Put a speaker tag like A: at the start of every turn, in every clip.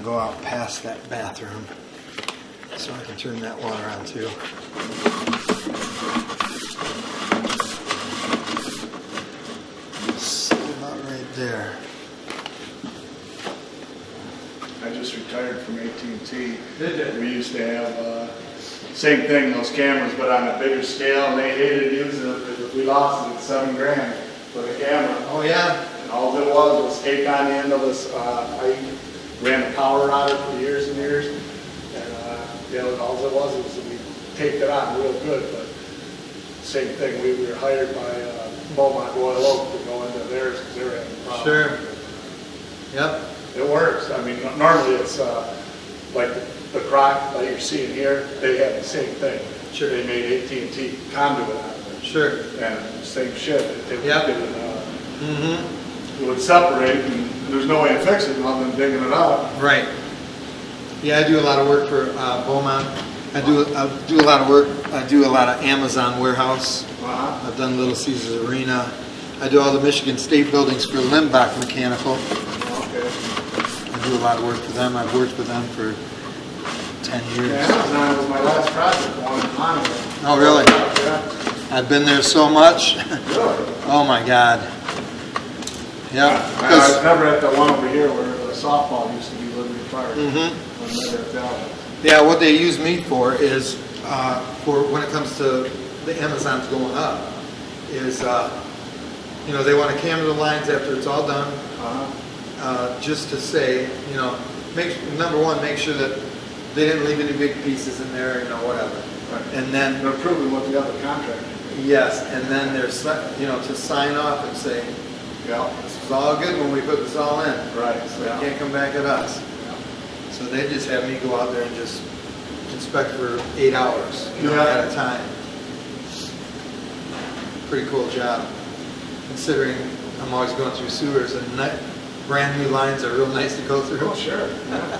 A: go out past that bathroom so I can turn that water on too. So about right there.
B: I just retired from AT&T.
A: Did you?
B: We used to have same thing, those cameras, but on a bigger scale, and they hated using it. We lost it at $7,000 for the camera.
A: Oh yeah?
B: And all it was tape on the end of this. I ran a power router for years and years, and all it was we taped it on real good. But same thing, we were hired by Beaumont Royal Oak to go into theirs because they were having problems.
A: Sure. Yep.
B: It works. I mean, normally it's like the crock that you're seeing here, they had the same thing.
A: Sure.
B: They made AT&T conduit out of it.
A: Sure.
B: And same shit.
A: Yep.
B: It would separate, and there's no way to fix it other than digging it up.
A: Right. Yeah, I do a lot of work for Beaumont. I do a lot of work. I do a lot of Amazon warehouse.
B: Uh-huh.
A: I've done Little Caesars Arena. I do all the Michigan State buildings for Limbach Mechanical.
B: Okay.
A: I do a lot of work for them. I've worked with them for 10 years.
B: Yeah, Amazon was my last project, one in Monaco.
A: Oh, really?
B: Yeah.
A: I've been there so much.
B: Really?
A: Oh my God. Yeah.
B: I was never at the one over here where the softball used to be Liberty Park.
A: Mm-hmm.
B: I was never at that one.
A: Yeah, what they use me for is, for when it comes to the Amazons going up, is, they want to camera the lines after it's all done, just to say, number one, make sure that they didn't leave any big pieces in there, whatever.
B: Right.
A: And then,
B: They're proving what the other contractor did.
A: yes, and then there's, to sign off and say,
B: Yeah.
A: this was all good when we put this all in.
B: Right.
A: So they can't come back at us. So they just have me go out there and just inspect for 8 hours at a time. Pretty cool job, considering I'm always going through sewers and brand new lines are real nice to go through.
B: Oh, sure. Yeah.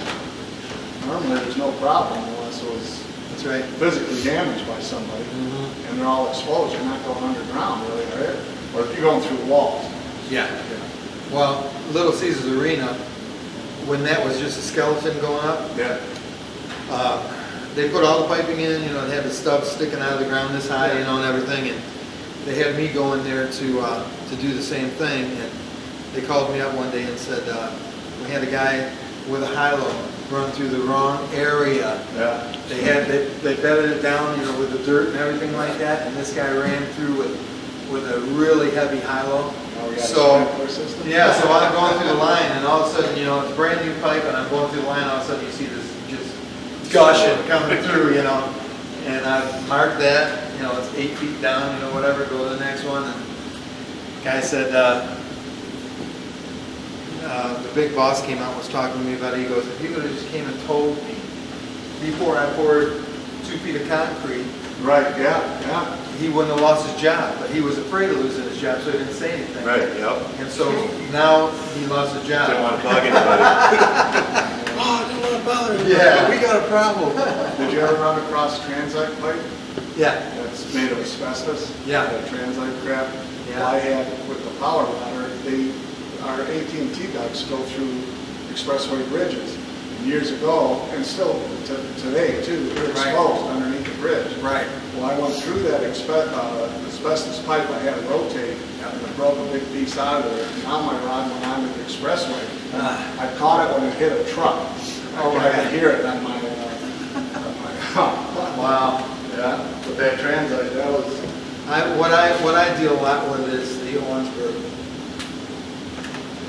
B: Normally there's no problem unless it was
A: That's right.
B: physically damaged by somebody, and they're all exposed. You're not going underground, really, right? Or if you're going through walls.
A: Yeah. Well, Little Caesars Arena, when that was just a skeleton going up,
B: Yeah.
A: they put all the piping in, it had the stubs sticking out of the ground this high, and everything, and they had me go in there to do the same thing, and they called me up one day and said, we had a guy with a high-low run through the wrong area.
B: Yeah.
A: They bedded it down, with the dirt and everything like that, and this guy ran through with a really heavy high-low.
B: Now we got a
A: So,
B: sprinkler system.
A: yeah, so I'm going through the line, and all of a sudden, it's a brand new pipe, and I'm going through the line, all of a sudden you see this just gushing coming through, and I've marked that, it's 8 feet down, whatever, go to the next one, and the guy said, the big boss came out and was talking to me about it. He goes, if you would have just came and told me before I poured 2 feet of concrete,
B: Right, yeah.
A: he wouldn't have lost his job. But he was afraid of losing his job, so he didn't say anything.
C: Right, yep.
A: And so now he lost his job.
C: Didn't want to bug anybody.
A: Oh, I didn't want to bother him.
C: Yeah.
A: We got a problem.
B: Did you ever run across transite pipe?
A: Yeah.
B: That's made of asbestos.
A: Yeah.
B: That transite crap.
A: Yeah.
B: Well, I had with the power ladder, our AT&T ducts go through expressway bridges. And years ago, and still today too, they're exposed underneath the bridge.
A: Right.
B: Well, I went through that asbestos pipe. I had to rotate, and I broke a big piece out of there. And now my rod went onto the expressway. I caught it when it hit a truck. I could hear it on my.
A: Wow.
B: Yeah, with that transite, that was.
A: What I deal a lot with is the Orangeburg.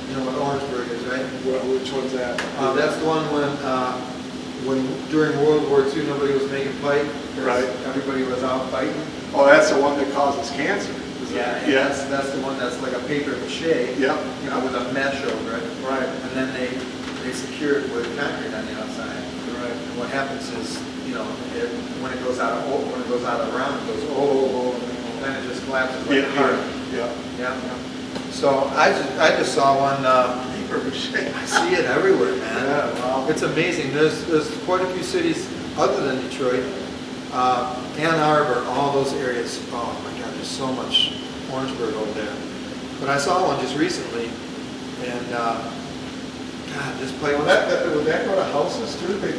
A: You know what Orangeburg is, right?
B: Which one's that?
A: That's the one when during World War II nobody was making pipe.
B: Right.
A: Everybody was out fighting.
B: Oh, that's the one that causes cancer.
A: Yeah.
B: Yeah.
A: That's the one that's like a paper mache.
B: Yep.
A: With a mesh over it.
B: Right.
A: And then they secure it with concrete on the outside.
B: Right.
A: And what happens is, when it goes out of round, it goes and then it just collapses like a heart.
B: Yeah.
A: Yeah. So I just saw one.
B: Paper mache.
A: I see it everywhere, man.
B: Yeah, wow.
A: It's amazing. There's quite a few cities other than Detroit, Ann Arbor, all those areas. Oh my God, there's so much Orangeburg over there. But I saw one just recently, and God, this pipe.
C: Would that go to houses too? They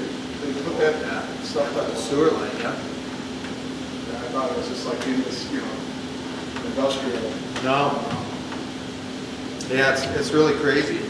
C: put that
A: Yeah.
C: stuff on
A: The sewer line, yeah.
C: I thought it was just like in this, industrial.
A: No. Yeah, it's really crazy.